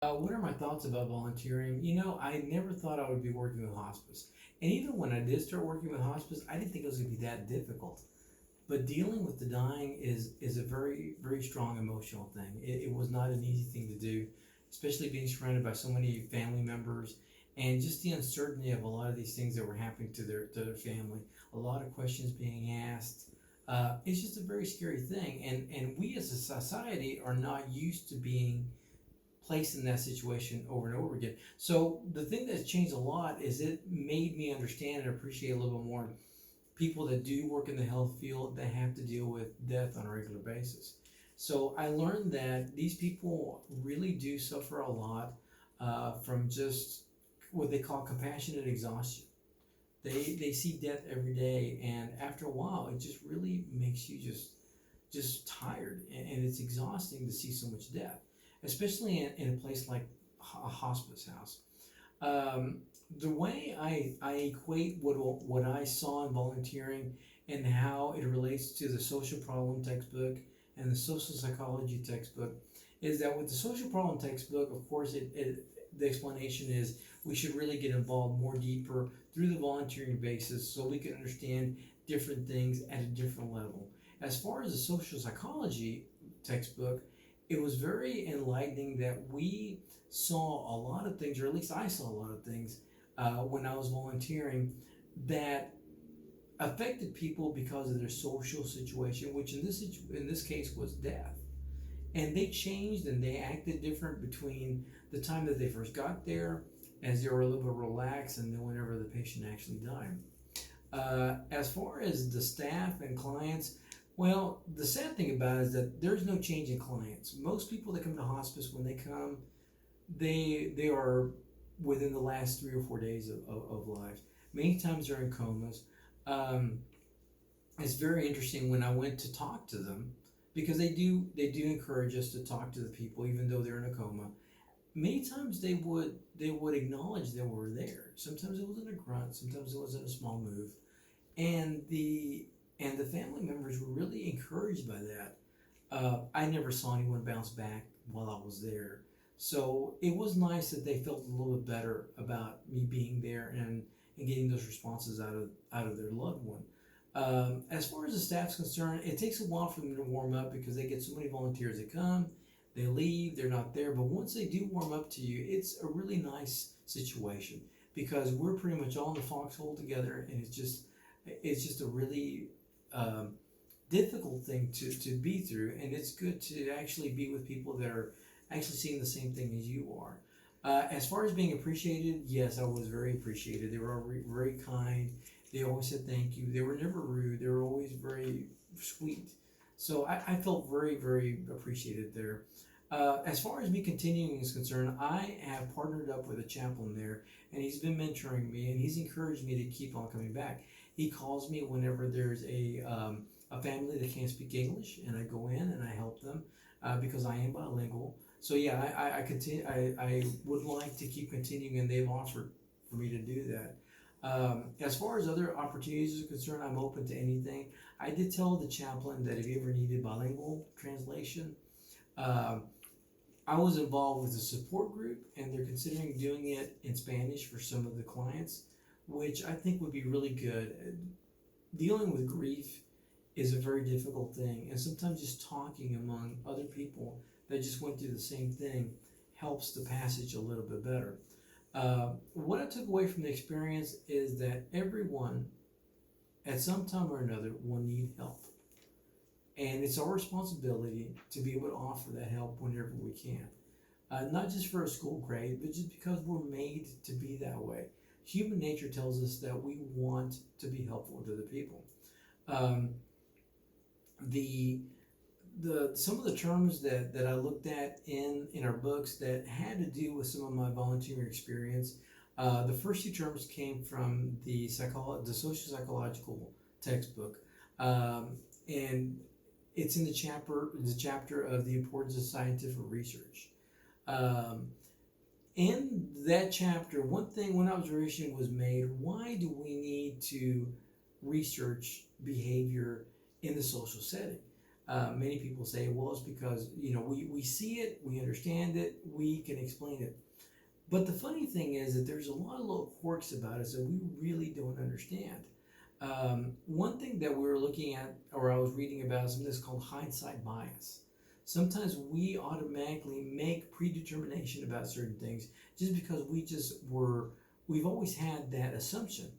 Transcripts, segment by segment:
What are my thoughts about volunteering? I never thought I would be working with hospice. And even when I did start working with hospice, I didn't think it was going to be that difficult. But dealing with the dying is a very, very strong emotional thing. It was not an easy thing to do, especially being surrounded by so many family members and just the uncertainty of a lot of these things that were happening to their family. A lot of questions being asked. It's just a very scary thing. And we as a society are not used to being placed in that situation over and over again. So the thing that's changed a lot is it made me understand and appreciate a little bit more people that do work in the health field that have to deal with death on a regular basis. So I learned that these people really do suffer a lot from just what they call compassionate exhaustion. They see death every day, and after a while, it just really makes you just tired, and it's exhausting to see so much death, especially in a place like a hospice house. Um, the way I equate what I saw in volunteering and how it relates to the social problem textbook and the social psychology textbook is that with the social problem textbook, of course, the explanation is we should really get involved more deeper through the volunteering basis so we can understand different things at a different level. As far as the social psychology textbook, it was very enlightening that we saw a lot of things, or at least I saw a lot of things when I was volunteering that affected people because of their social situation, which in this case was death. And they changed and they acted different between the time that they first got there, as they were a little bit relaxed, and then whenever the patient actually died. As far as the staff and clients, well, the sad thing about it is that there's no change in clients. Most people that come to hospice, when they come, they are within the last 3 or 4 days of life. Many times they're in comas. Um, it's very interesting when I went to talk to them because they do encourage us to talk to the people even though they're in a coma. Many times they would acknowledge that we're there. Sometimes it wasn't a grunt, sometimes it wasn't a small move, and the family members were really encouraged by that. I never saw anyone bounce back while I was there, so it was nice that they felt a little bit better about me being there and getting those responses out of their loved one. As far as the staff's concerned, it takes a while for them to warm up because they get so many volunteers that come, they leave, they're not there. But once they do warm up to you, it's a really nice situation because we're pretty much all in the foxhole together, and it's just a really difficult thing to be through, and it's good to actually be with people that are actually seeing the same thing as you are. As far as being appreciated, yes, I was very appreciated. They were all very kind. They always said thank you. They were never rude. They were always very sweet. So I felt very, very appreciated there. As far as me continuing is concerned, I have partnered up with a chaplain there, and he's been mentoring me, and he's encouraged me to keep on coming back. He calls me whenever there's a family that can't speak English, and I go in and I help them because I am bilingual. So yeah, I continue. I would like to keep continuing, and they've offered for me to do that. As far as other opportunities are concerned, I'm open to anything. I did tell the chaplain that if he ever needed bilingual translation, um, I was involved with a support group, and they're considering doing it in Spanish for some of the clients, which I think would be really good. Dealing with grief is a very difficult thing, and sometimes just talking among other people that just went through the same thing helps the passage a little bit better. What I took away from the experience is that everyone, at some time or another, will need help. And it's our responsibility to be able to offer that help whenever we can. Not just for a school grade, but just because we're made to be that way. Human nature tells us that we want to be helpful to the people. Um, the some of the terms that I looked at in our books that had to do with some of my volunteer experience. The first two terms came from the social psychological textbook, and it's in the chapter of the importance of scientific research. Um, in that chapter, one observation was made: why do we need to research behavior in the social setting? Many people say, well, it's because, we see it, we understand it, we can explain it. But the funny thing is that there's a lot of little quirks about us that we really don't understand. One thing that we were looking at, or I was reading about, is something that's called hindsight bias. Sometimes we automatically make predetermination about certain things just because we've always had that assumption.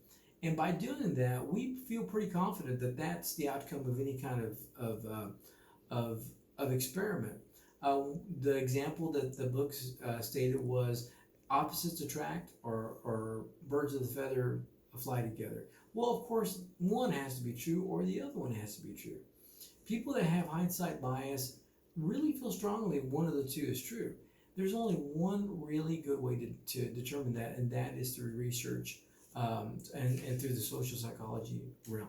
And by doing that, we feel pretty confident that that's the outcome of any kind of experiment. The example that the book stated was opposites attract, or birds of the feather fly together. Well, of course, one has to be true or the other one has to be true. People that have hindsight bias really feel strongly one of the two is true. There's only one really good way to determine that, and that is through research, and through the social psychology realm.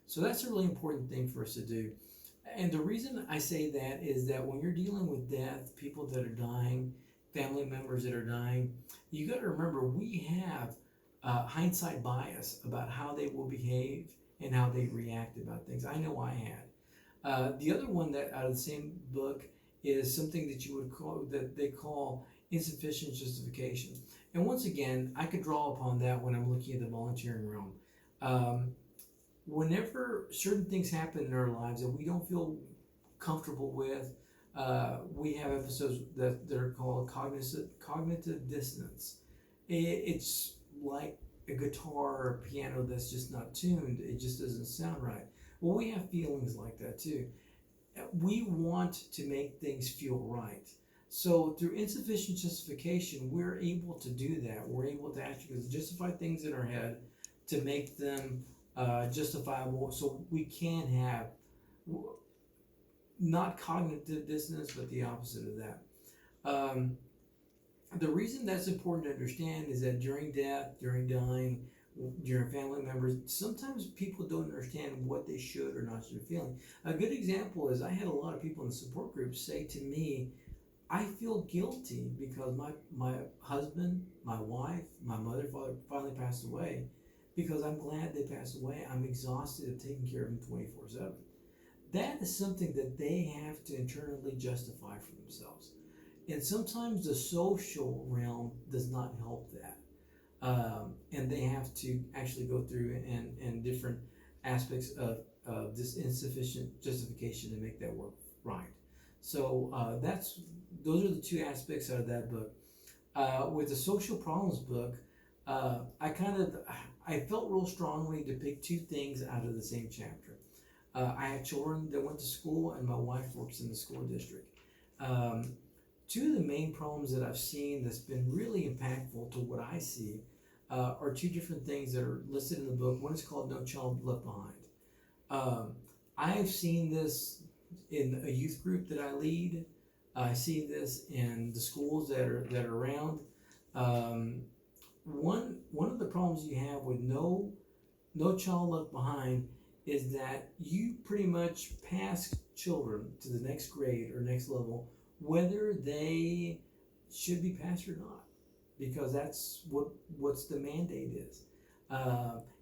So that's a really important thing for us to do. And the reason I say that is that when you're dealing with death, people that are dying, family members that are dying, you got to remember we have hindsight bias about how they will behave and how they react about things. I know I had. The other one that out of the same book is something that you would call, that they call insufficient justification. And once again, I could draw upon that when I'm looking at the volunteering realm. Whenever certain things happen in our lives that we don't feel comfortable with, we have episodes that are called cognitive dissonance. It's like a guitar or a piano that's just not tuned. It just doesn't sound right. Well, we have feelings like that too. We want to make things feel right. So through insufficient justification, we're able to do that. We're able to actually justify things in our head to make them justifiable, so we can have not cognitive dissonance, but the opposite of that. The reason that's important to understand is that during death, during dying, during family members, sometimes people don't understand what they should or not should be feeling. A good example is I had a lot of people in the support group say to me, I feel guilty because my husband, my wife, my mother, father finally passed away, because I'm glad they passed away. I'm exhausted of taking care of them 24/7. That is something that they have to internally justify for themselves. And sometimes the social realm does not help that. And they have to actually go through and different aspects of this insufficient justification to make that work right. So those are the two aspects out of that book. With the social problems book, I felt real strongly to pick two things out of the same chapter. I had children that went to school, and my wife works in the school district. Two of the main problems that I've seen that's been really impactful to what I see are two different things that are listed in the book. One is called No Child Left Behind. I've seen this in a youth group that I lead. I see this in the schools that are around. One of the problems you have with no child left behind is that you pretty much pass children to the next grade or next level, whether they should be passed or not, because that's what's the mandate is.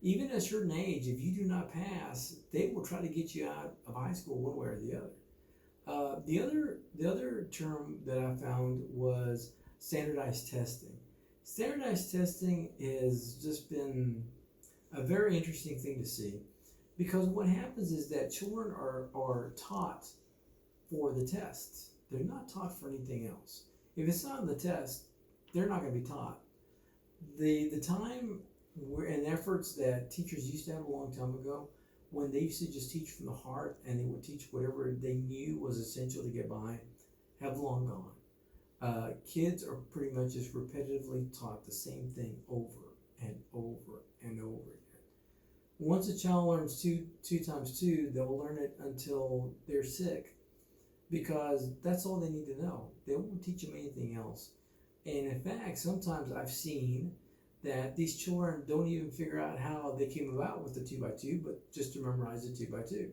Even at a certain age, if you do not pass, they will try to get you out of high school one way or the other. The other term that I found was standardized testing. Standardized testing has just been a very interesting thing to see, because what happens is that children are taught for the tests. They're not taught for anything else. If it's not on the test, they're not going to be taught. The time and efforts that teachers used to have a long time ago, when they used to just teach from the heart and they would teach whatever they knew was essential to get by, have long gone. Kids are pretty much just repetitively taught the same thing over and over and over again. Once a child learns two times two, they'll learn it until they're sick, because that's all they need to know. They won't teach them anything else. And in fact, sometimes I've seen that these children don't even figure out how they came about with the 2x2, but just to memorize the 2x2.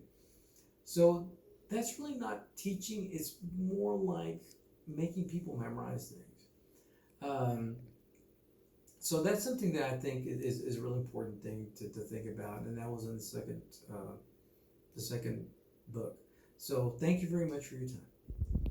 So that's really not teaching. It's more like making people memorize things. So that's something that I think is a really important thing to think about, and that was in the second book. So thank you very much for your time.